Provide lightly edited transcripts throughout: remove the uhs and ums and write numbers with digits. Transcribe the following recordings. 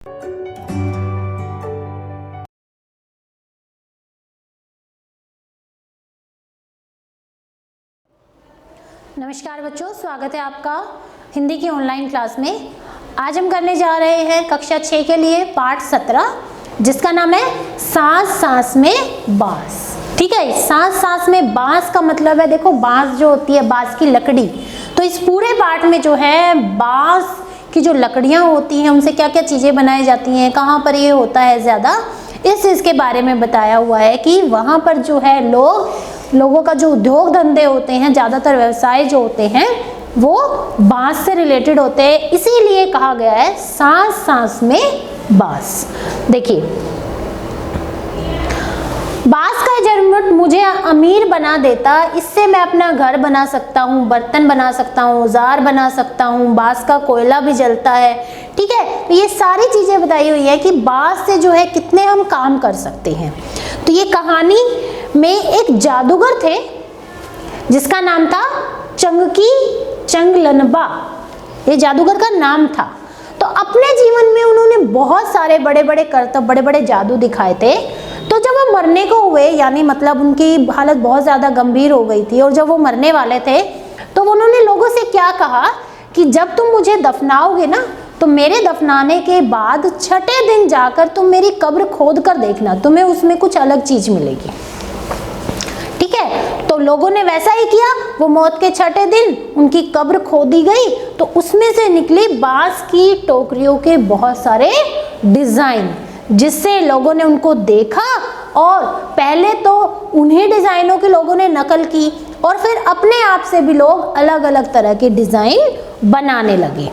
नमस्कार बच्चों, स्वागत है आपका हिंदी की ऑनलाइन क्लास में। आज हम करने जा रहे हैं कक्षा 6 के लिए पाठ 17, जिसका नाम है सांस सांस में बांस। ठीक है, सांस सांस में बांस का मतलब है, देखो बांस जो होती है बांस की लकड़ी, तो इस पूरे पाठ में जो है बांस की जो लकड़ियां होती हैं उनसे क्या क्या चीज़ें बनाई जाती हैं, कहाँ पर ये होता है ज़्यादा, इस चीज़ के बारे में बताया हुआ है कि वहाँ पर जो है लोगों का जो उद्योग धंधे होते हैं, ज़्यादातर व्यवसाय जो होते हैं वो बांस से रिलेटेड होते हैं, इसीलिए कहा गया है सांस सांस में बांस। देखिए, बांस का जड़मुट मुझे अमीर बना देता, इससे मैं अपना घर बना सकता हूँ, बर्तन बना सकता हूँ, औजार बना सकता हूँ, बांस का कोयला भी जलता है। ठीक है, तो ये सारी चीज़ें बताई हुई है कि बांस से जो है कितने हम काम कर सकते हैं। तो ये कहानी में एक जादूगर थे जिसका नाम था चंगकी चंगलनबा, ये जादूगर का नाम था। तो अपने जीवन में उन्होंने बहुत सारे बड़े बड़े करतब, बड़े बड़े जादू दिखाए थे। तो जब वो मरने को हुए, यानी मतलब उनकी हालत बहुत ज़्यादा गंभीर हो गई थी और जब वो मरने वाले थे तो उन्होंने लोगों से क्या कहा कि जब तुम मुझे दफनाओगे ना, तो मेरे दफनाने के बाद 6ठे दिन जाकर तुम मेरी कब्र खोद कर देखना, तुम्हें उसमें कुछ अलग चीज़ मिलेगी। ठीक है, तो लोगों ने वैसा ही किया। वो मौत के 6ठे दिन उनकी कब्र खोदी गई, तो उसमें से निकली बांस की टोकरियों के बहुत सारे डिज़ाइन, जिससे लोगों ने उनको देखा और पहले तो उन्हीं डिज़ाइनों की लोगों ने नकल की और फिर अपने आप से भी लोग अलग अलग तरह के डिज़ाइन बनाने लगे।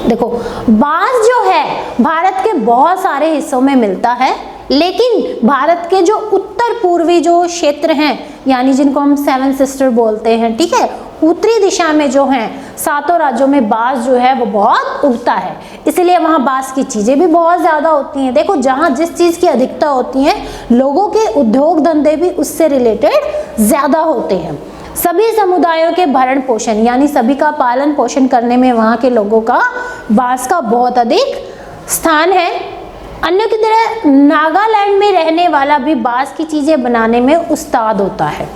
देखो, बांस जो है भारत के बहुत सारे हिस्सों में मिलता है, लेकिन भारत के जो उत्तर पूर्वी जो क्षेत्र हैं, यानी जिनको हम 7 सिस्टर बोलते हैं, ठीक है, उत्तरी दिशा में जो हैं 7 राज्यों में बांस जो है वो बहुत उगता है, इसलिए वहाँ बांस की चीज़ें भी बहुत ज़्यादा होती हैं। देखो, जहाँ जिस चीज़ की अधिकता होती है, लोगों के उद्योग धंधे भी उससे रिलेटेड ज़्यादा होते हैं। सभी समुदायों के भरण पोषण, यानी सभी का पालन पोषण करने में वहाँ के लोगों का बांस का बहुत अधिक स्थान है। अन्य की तरह नागालैंड में रहने वाला भी बांस की चीज़ें बनाने में उस्ताद होता है।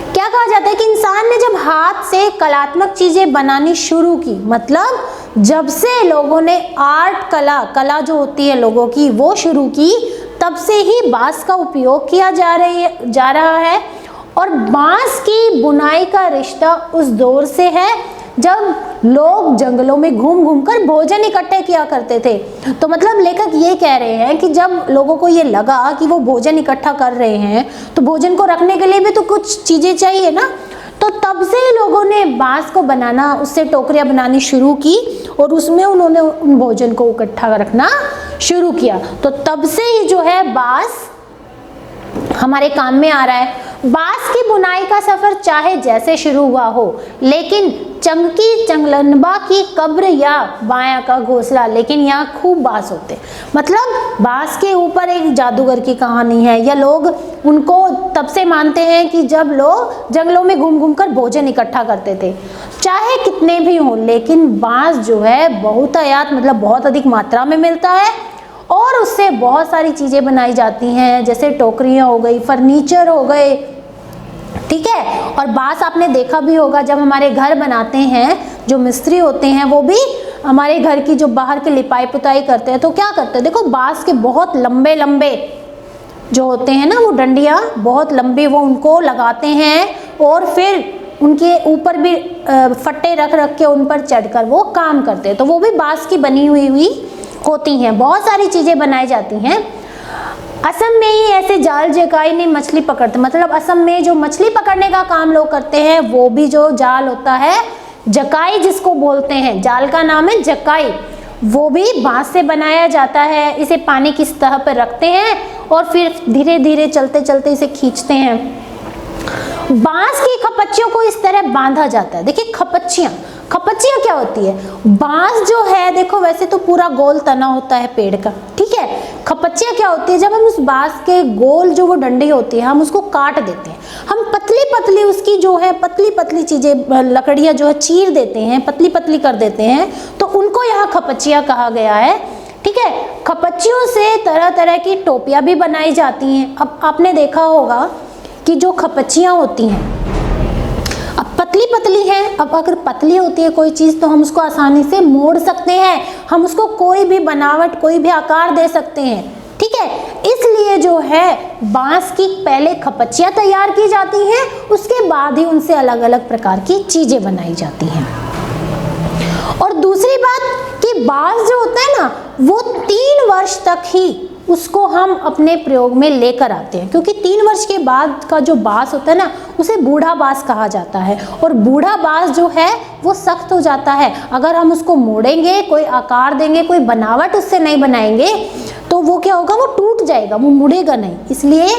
क्या कहा जाता है कि इंसान ने जब हाथ से कलात्मक चीज़ें बनानी शुरू की, मतलब जब से लोगों ने आर्ट कला जो होती है लोगों की वो शुरू की, तब से ही बांस का उपयोग किया जा रहा है। और बांस की बुनाई का रिश्ता उस दौर से है जब लोग जंगलों में घूम घूम कर भोजन इकट्ठे किया करते थे। तो मतलब लेखक ये कह रहे हैं कि जब लोगों को ये लगा कि वो भोजन इकट्ठा कर रहे हैं, तो भोजन को रखने के लिए भी तो कुछ चीज़ें चाहिए ना, तो तब से ही लोगों ने बांस को बनाना, उससे टोकरियाँ बनानी शुरू की और उसमें उन्होंने उन भोजन को इकट्ठा रखना शुरू किया। तो तब से ही जो है बांस हमारे काम में आ रहा है। बांस की बुनाई का सफर चाहे जैसे शुरू हुआ हो, लेकिन चंगकी चंगलनबा की कब्र या बाया का घोंसला, लेकिन यहाँ खूब बांस होते, मतलब बांस के ऊपर एक जादूगर की कहानी है, या लोग उनको तब से मानते हैं कि जब लोग जंगलों में घूम घूम कर भोजन इकट्ठा करते थे। चाहे कितने भी हों, लेकिन बांस जो है बहुतायत, मतलब बहुत अधिक मात्रा में मिलता है और उससे बहुत सारी चीज़ें बनाई जाती हैं, जैसे टोकरियाँ हो गई, फर्नीचर हो गए। ठीक है, और बांस आपने देखा भी होगा, जब हमारे घर बनाते हैं जो मिस्त्री होते हैं वो भी हमारे घर की जो बाहर की लिपाई पुताई करते हैं, तो क्या करते हैं, देखो बांस के बहुत लंबे लंबे जो होते हैं ना वो डंडियाँ, बहुत लंबी, वो उनको लगाते हैं और फिर उनके ऊपर भी फट्टे रख रख के उन पर चढ़कर वो काम करते हैं। तो वो भी बांस की बनी हुई होती हैं। बहुत सारी चीज़ें बनाई जाती हैं। असम में ही ऐसे जाल जकाई ने मछली पकड़ते, मतलब असम में जो मछली पकड़ने का काम लोग करते हैं, वो भी जो जाल होता है जकाई जिसको बोलते हैं, जाल का नाम है जकाई, वो भी बांस से बनाया जाता है। इसे पानी की सतह पर रखते हैं और फिर धीरे धीरे चलते चलते इसे खींचते हैं। बांस की खपच्चियों को इस तरह बांधा जाता है। देखिए, खपच्चियाँ क्या होती है, बांस जो है देखो वैसे तो पूरा गोल तना होता है पेड़ का, ठीक है, खपच्चियाँ क्या होती है, जब हम उस बांस के गोल जो वो डंडी होती है हम उसको काट देते हैं, हम पतली पतली उसकी जो है पतली पतली चीज़ें लकड़ियाँ जो है चीर देते हैं, पतली पतली कर देते हैं, तो उनको यहाँ खपच्चियाँ कहा गया है। ठीक है, खपच्चियों से तरह तरह की टोपियाँ भी बनाई जाती हैं। अब आपने देखा होगा कि जो खपच्चियाँ होती हैं अब पतली पतली है, अब अगर पतली होती है कोई चीज़ तो हम उसको आसानी से मोड़ सकते हैं, हम उसको कोई भी बनावट कोई भी आकार दे सकते हैं। ठीक है, इसलिए जो है बांस की पहले खपच्चियाँ तैयार की जाती हैं, उसके बाद ही उनसे अलग अलग प्रकार की चीज़ें बनाई जाती हैं। और दूसरी बात कि बांस जो होता है ना वो 3 वर्ष तक ही उसको हम अपने प्रयोग में लेकर आते हैं, क्योंकि 3 वर्ष के बाद का जो बांस होता है ना उसे बूढ़ा बांस कहा जाता है। और बूढ़ा बांस जो है वो सख्त हो जाता है, अगर हम उसको मोड़ेंगे, कोई आकार देंगे, कोई बनावट उससे नहीं बनाएंगे तो वो क्या होगा, वो टूट जाएगा, वो मुड़ेगा नहीं। इसलिए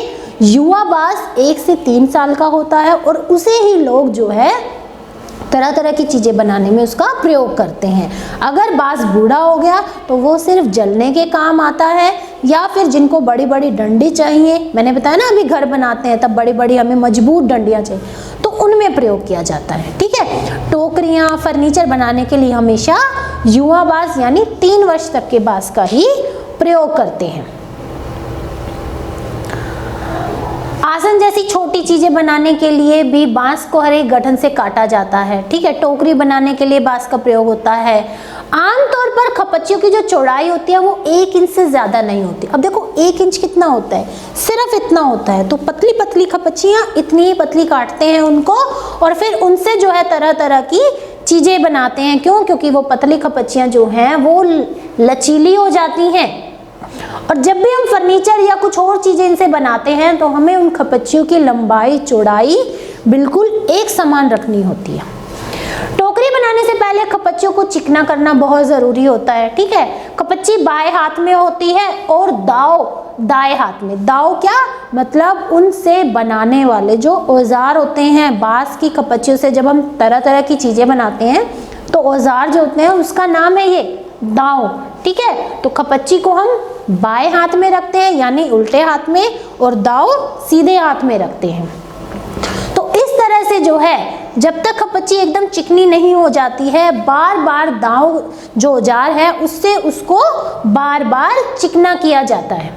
युवा बांस 1 से 3 साल का होता है और उसे ही लोग जो है तरह तरह की चीज़ें बनाने में उसका प्रयोग करते हैं। अगर बांस बूढ़ा हो गया तो वो सिर्फ जलने के काम आता है, या फिर जिनको बड़ी बड़ी डंडी चाहिए, मैंने बताया ना अभी घर बनाते हैं तब बड़ी बड़ी हमें मजबूत डंडियाँ चाहिए, तो उनमें प्रयोग किया जाता है। ठीक है, टोकरियाँ फर्नीचर बनाने के लिए हमेशा युवा बांस यानी 3 वर्ष तक के बांस का ही प्रयोग करते हैं। आसन जैसी छोटी चीजें बनाने के लिए भी बांस को हर एक गठन से काटा जाता है। ठीक है, टोकरी बनाने के लिए बांस का प्रयोग होता है। आमतौर पर खपच्चियों की जो चौड़ाई होती है वो 1 इंच से ज्यादा नहीं होती। अब देखो 1 इंच कितना होता है, सिर्फ इतना होता है, तो पतली पतली खपच्चियाँ इतनी ही पतली काटते हैं उनको और फिर उनसे जो है तरह तरह की चीजें बनाते हैं। क्यों? क्योंकि वो पतली खपच्चियाँ जो हैं वो लचीली हो जाती हैं, और जब भी हम फर्नीचर या कुछ और चीजें इनसे बनाते हैं तो हमें उन खपच्चियों की लंबाई चौड़ाई बिल्कुल एक समान रखनी होती है। टोकरी बनाने से पहले खपच्चियों को चिकना करना बहुत जरूरी होता है। ठीक है, खपच्ची बाएं हाथ में होती है और दाव दाएं हाथ में। दाव क्या मतलब, उनसे बनाने वाले जो औजार होते हैं, बांस की खपच्चियों से जब हम तरह तरह की चीजें बनाते हैं तो औजार जो होते हैं उसका नाम है ये दाव। ठीक है, तो खपच्ची को हम बाएं हाथ में रखते हैं यानी उल्टे हाथ में, और दाव सीधे हाथ में रखते हैं। तो इस तरह से जो है जब तक खपच्ची एकदम चिकनी नहीं हो जाती है, बार बार दाव जो औजार है उससे उसको बार बार चिकना किया जाता है।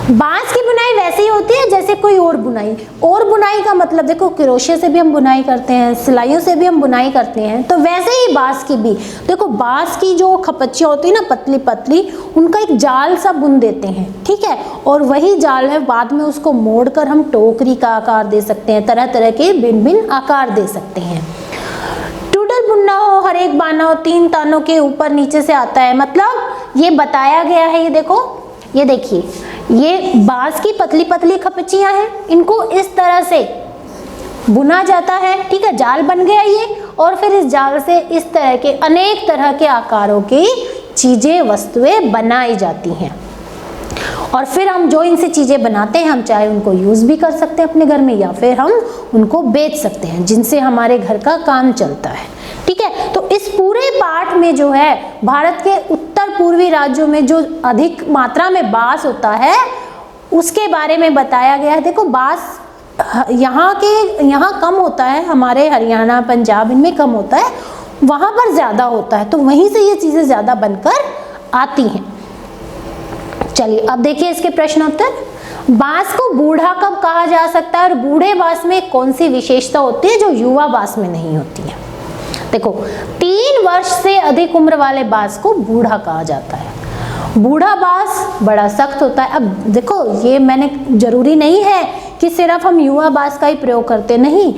बांस की बुनाई वैसे ही होती है जैसे कोई और बुनाई। और बुनाई का मतलब देखो, क्रोशे से भी हम बुनाई करते हैं, सिलाइयों से भी हम बुनाई करते हैं, तो वैसे ही बांस की भी देखो, बांस की जो खपच्चियाँ होती है ना पतली पतली, उनका एक जाल सा बुन देते हैं। ठीक है, और वही जाल है बाद में उसको मोड़कर हम टोकरी का आकार दे सकते हैं, तरह तरह के भिन्न भिन्न आकार दे सकते हैं। टूटल बुनना हो, हर एक बाना हो 3 तानों के ऊपर नीचे से आता है, मतलब ये बताया गया है। ये देखो, ये देखिए, ये बांस की पतली पतली खपच्चियाँ हैं, इनको इस तरह से बुना जाता है। ठीक है, जाल बन गया ये, और फिर इस जाल से इस तरह के अनेक तरह के आकारों की चीजें वस्तुएं बनाई जाती हैं। और फिर हम जो इनसे चीजें बनाते हैं, हम चाहे उनको यूज भी कर सकते हैं अपने घर में, या फिर हम उनको बेच सकते हैं, जिनसे हमारे घर का काम चलता है। ठीक है, तो इस पूरे पाठ में जो है भारत के उत्तर पूर्वी राज्यों में जो अधिक मात्रा में बांस होता है उसके बारे में बताया गया है। देखो, बांस यहाँ कम होता है, हमारे हरियाणा पंजाब इनमें कम होता है, वहाँ पर ज़्यादा होता है, तो वहीं से ये चीज़ें ज़्यादा बनकर आती हैं। चलिए अब देखिए इसके प्रश्न उत्तर। बांस को बूढ़ा कब कहा जा सकता है और बूढ़े बांस में कौन सी विशेषता होती है जो युवा बांस में नहीं होती है? देखो, 3 वर्ष से अधिक उम्र वाले बांस को बूढ़ा कहा जाता है। बूढ़ा बांस बड़ा सख्त होता है। अब देखो, ये मैंने जरूरी नहीं है कि सिर्फ हम युवा बांस का ही प्रयोग करते, नहीं,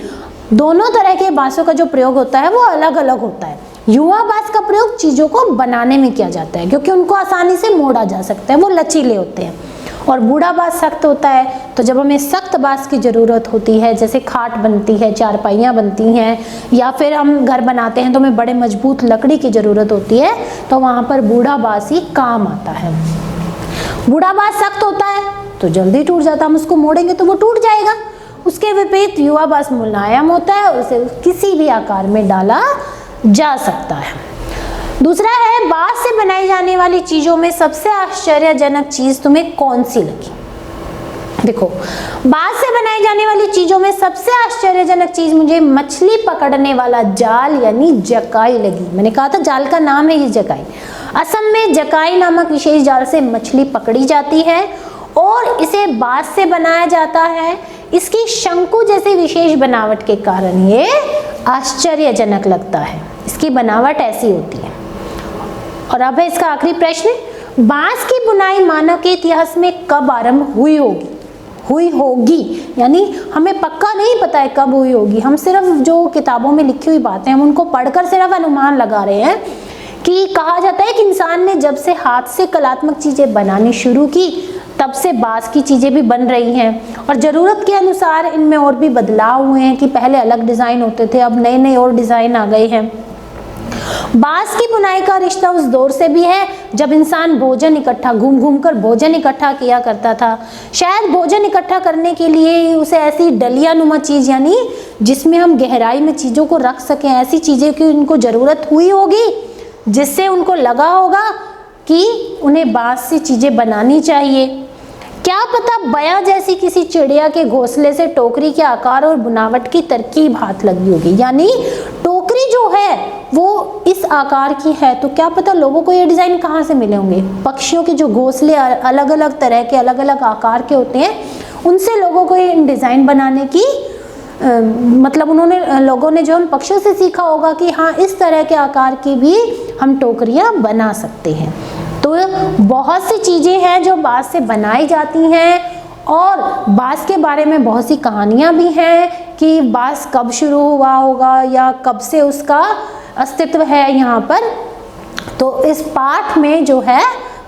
दोनों तरह के बांसों का जो प्रयोग होता है वो अलग अलग होता है। युवा बांस का प्रयोग चीजों को बनाने में किया जाता है क्योंकि उनको आसानी से मोड़ा जा सकता है, वो लचीले होते हैं। और बूढ़ा बांस सख्त होता है, तो जब हमें सख्त बांस की ज़रूरत होती है, जैसे खाट बनती है, चारपाइयाँ बनती हैं, या फिर हम घर बनाते हैं तो हमें बड़े मजबूत लकड़ी की ज़रूरत होती है, तो वहाँ पर बूढ़ा बांस ही काम आता है। बूढ़ा बांस सख्त होता है तो जल्दी टूट जाता है, हम उसको मोड़ेंगे तो वो टूट जाएगा। उसके विपरीत युवा बांस मुलायम होता है, उसे किसी भी आकार में डाला जा सकता है। दूसरा है, बांस से बनाई जाने वाली चीजों में सबसे आश्चर्यजनक चीज तुम्हें कौन सी लगी? देखो, बांस से बनाई जाने वाली चीजों में सबसे आश्चर्यजनक चीज मुझे मछली पकड़ने वाला जाल यानी जकाई लगी। मैंने कहा था जाल का नाम है ये जकाई। असम में जकाई नामक विशेष जाल से मछली पकड़ी जाती है और इसे बांस से बनाया जाता है। इसकी शंकु जैसी विशेष बनावट के कारण ये आश्चर्यजनक लगता है। इसकी बनावट ऐसी होती है। और अब है इसका आखिरी प्रश्न, बांस की बुनाई मानव के इतिहास में कब आरंभ हुई होगी? यानी हमें पक्का नहीं पता है कब हुई होगी, हम सिर्फ जो किताबों में लिखी हुई बातें हम उनको पढ़कर सिर्फ अनुमान लगा रहे हैं। कि कहा जाता है कि इंसान ने जब से हाथ से कलात्मक चीजें बनानी शुरू की तब से बांस की चीजें भी बन रही हैं और जरूरत के अनुसार इनमें और भी बदलाव हुए हैं कि पहले अलग डिजाइन होते थे, अब नए नए और डिजाइन आ गए हैं। बांस की बुनाई का रिश्ता उस दौर से भी है जब इंसान भोजन इकट्ठा घूम घूम कर भोजन इकट्ठा किया करता था। शायद भोजन इकट्ठा करने के लिए उसे ऐसी डलिया नुमा चीज यानी जिसमें हम गहराई में चीजों को रख सकें, ऐसी चीजें की उनको जरूरत हुई होगी जिससे उनको लगा होगा कि उन्हें बांस से चीजें बनानी चाहिए। क्या पता बया जैसी किसी चिड़िया के घोंसले से टोकरी के आकार और बनावट की तरकीब हाथ लगी होगी। यानी टोकरी जो है वो इस आकार की है, तो क्या पता लोगों को ये डिजाइन कहाँ से मिले होंगे। पक्षियों के जो घोंसले अलग अलग तरह के अलग अलग आकार के होते हैं, उनसे लोगों को ये डिजाइन बनाने की मतलब लोगों ने जो उन पक्षियों से सीखा होगा कि हाँ इस तरह के आकार की भी हम टोकरियां बना सकते हैं। तो बहुत सी चीजें हैं जो बांस से बनाई जाती हैं और बांस के बारे में बहुत सी कहानियां भी हैं कि बांस कब शुरू हुआ होगा या कब से उसका अस्तित्व है यहाँ पर। तो इस पाठ में जो है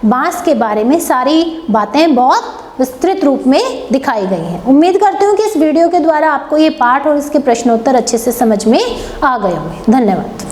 बांस के बारे में सारी बातें बहुत विस्तृत रूप में दिखाई गई हैं। उम्मीद करती हूँ कि इस वीडियो के द्वारा आपको ये पाठ और इसके प्रश्नोत्तर अच्छे से समझ में आ गए होंगे। धन्यवाद।